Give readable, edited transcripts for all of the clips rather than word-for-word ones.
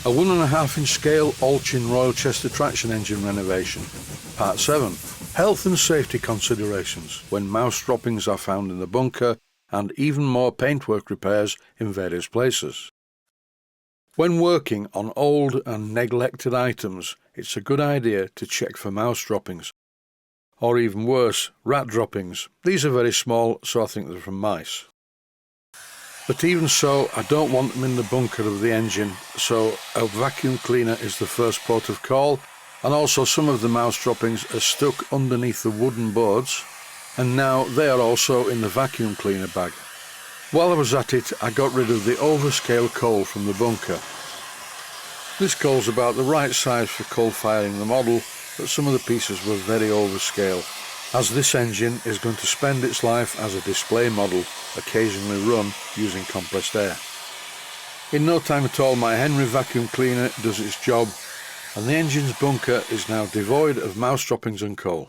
A 1.5-inch scale Allchin Royal Chester traction engine renovation. Part 7. Health and safety considerations when mouse droppings are found in the bunker, and even more paintwork repairs in various places. When working on old and neglected items, it's a good idea to check for mouse droppings, or even worse, rat droppings. These are very small, so I think they're from mice. But even so, I don't want them in the bunker of the engine, so a vacuum cleaner is the first port of call, and also some of the mouse droppings are stuck underneath the wooden boards, and now they are also in the vacuum cleaner bag. While I was at it, I got rid of the overscale coal from the bunker. This coal's about the right size for coal firing the model, but some of the pieces were very overscale, as this engine is going to spend its life as a display model, occasionally run using compressed air. In no time at all, my Henry vacuum cleaner does its job, and the engine's bunker is now devoid of mouse droppings and coal.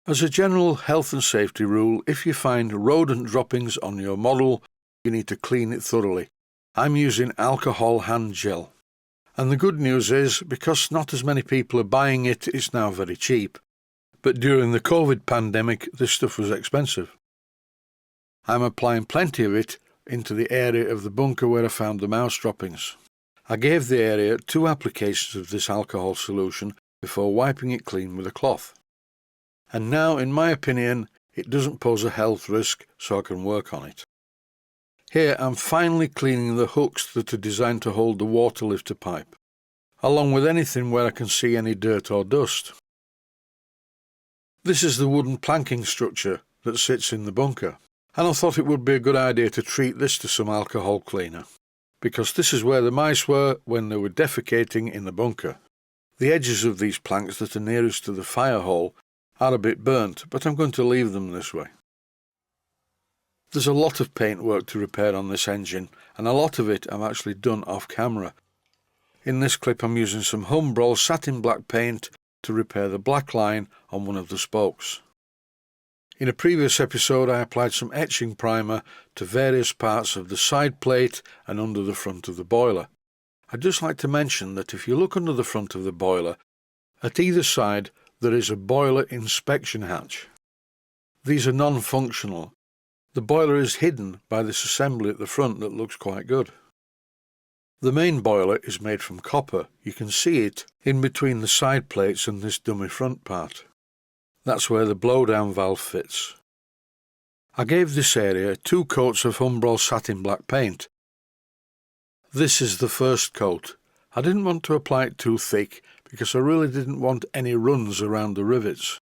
As a general health and safety rule, if you find rodent droppings on your model, you need to clean it thoroughly. I'm using alcohol hand gel. And the good news is, because not as many people are buying it, it's now very cheap. But during the COVID pandemic, this stuff was expensive. I'm applying plenty of it into the area of the bunker where I found the mouse droppings. I gave the area 2 applications of this alcohol solution before wiping it clean with a cloth. And now, in my opinion, it doesn't pose a health risk, so I can work on it. Here I'm finally cleaning the hooks that are designed to hold the water lifter pipe, along with anything where I can see any dirt or dust. This is the wooden planking structure that sits in the bunker, and I thought it would be a good idea to treat this to some alcohol cleaner, because this is where the mice were when they were defecating in the bunker. The edges of these planks that are nearest to the fire hole are a bit burnt, but I'm going to leave them this way. There's a lot of paintwork to repair on this engine, and a lot of it I've actually done off camera. In this clip I'm using some Humbrol satin black paint to repair the black line on one of the spokes. In a previous episode I applied some etching primer to various parts of the side plate and under the front of the boiler. I'd just like to mention that if you look under the front of the boiler, at either side there is a boiler inspection hatch. These are non-functional. The boiler is hidden by this assembly at the front that looks quite good. The main boiler is made from copper. You can see it in between the side plates and this dummy front part. That's where the blowdown valve fits. I gave this area 2 coats of Humbrol satin black paint. This is the first coat. I didn't want to apply it too thick because I really didn't want any runs around the rivets.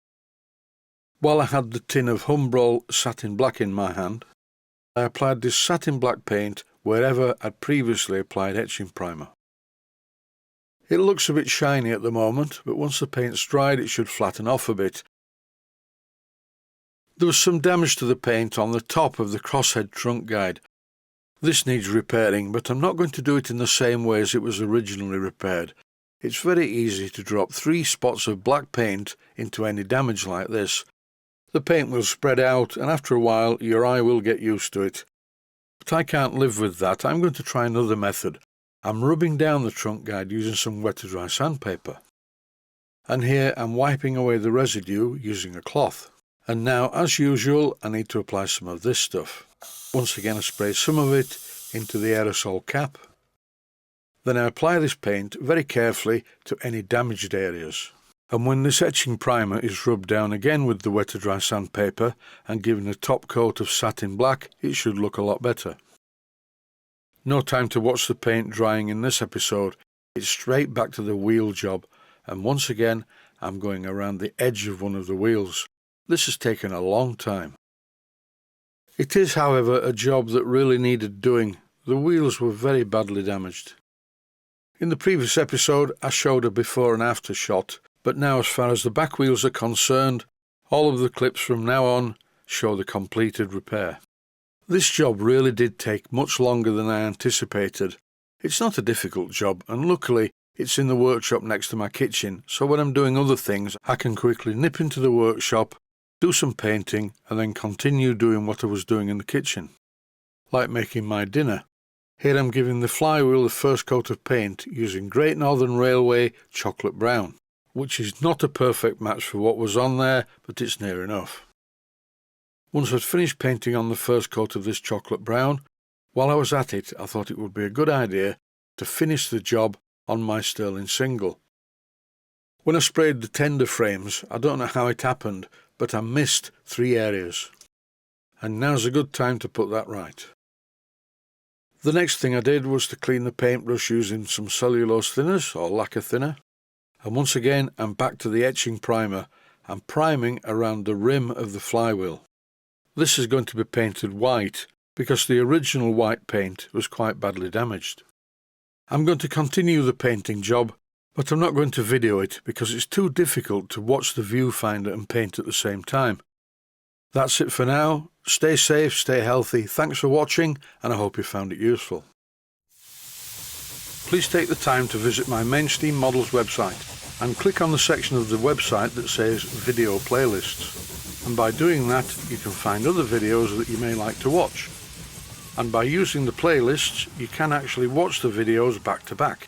While I had the tin of Humbrol satin black in my hand, I applied this satin black paint wherever I'd previously applied etching primer. It looks a bit shiny at the moment, but once the paint's dried it should flatten off a bit. There was some damage to the paint on the top of the crosshead trunk guide. This needs repairing, but I'm not going to do it in the same way as it was originally repaired. It's very easy to drop 3 spots of black paint into any damage like this. The paint will spread out, and after a while your eye will get used to it. But I can't live with that. I'm going to try another method. I'm rubbing down the trunk guide using some wet to dry sandpaper. And here I'm wiping away the residue using a cloth. And now, as usual, I need to apply some of this stuff. Once again I spray some of it into the aerosol cap. Then I apply this paint very carefully to any damaged areas. And when this etching primer is rubbed down again with the wet to dry sandpaper and given a top coat of satin black, it should look a lot better. No time to watch the paint drying in this episode. It's straight back to the wheel job, and once again I'm going around the edge of one of the wheels. This has taken a long time. It is, however, a job that really needed doing. The wheels were very badly damaged. In the previous episode I showed a before and after shot, but now as far as the back wheels are concerned, all of the clips from now on show the completed repair. This job really did take much longer than I anticipated. It's not a difficult job, and luckily it's in the workshop next to my kitchen, so when I'm doing other things I can quickly nip into the workshop, do some painting, and then continue doing what I was doing in the kitchen. Like making my dinner. Here I'm giving the flywheel the first coat of paint using Great Northern Railway Chocolate Brown, which is not a perfect match for what was on there, but it's near enough. Once I'd finished painting on the first coat of this chocolate brown, while I was at it I thought it would be a good idea to finish the job on my Sterling single. When I sprayed the tender frames, I don't know how it happened, but I missed 3 areas. And now's a good time to put that right. The next thing I did was to clean the paintbrush using some cellulose thinners or lacquer thinner. And once again I'm back to the etching primer. I'm priming around the rim of the flywheel. This is going to be painted white because the original white paint was quite badly damaged. I'm going to continue the painting job, but I'm not going to video it because it's too difficult to watch the viewfinder and paint at the same time. That's it for now. Stay safe, stay healthy. Thanks for watching, and I hope you found it useful. Please take the time to visit my Mainsteam Models website and click on the section of the website that says Video Playlists. And by doing that, you can find other videos that you may like to watch. And by using the playlists, you can actually watch the videos back to back.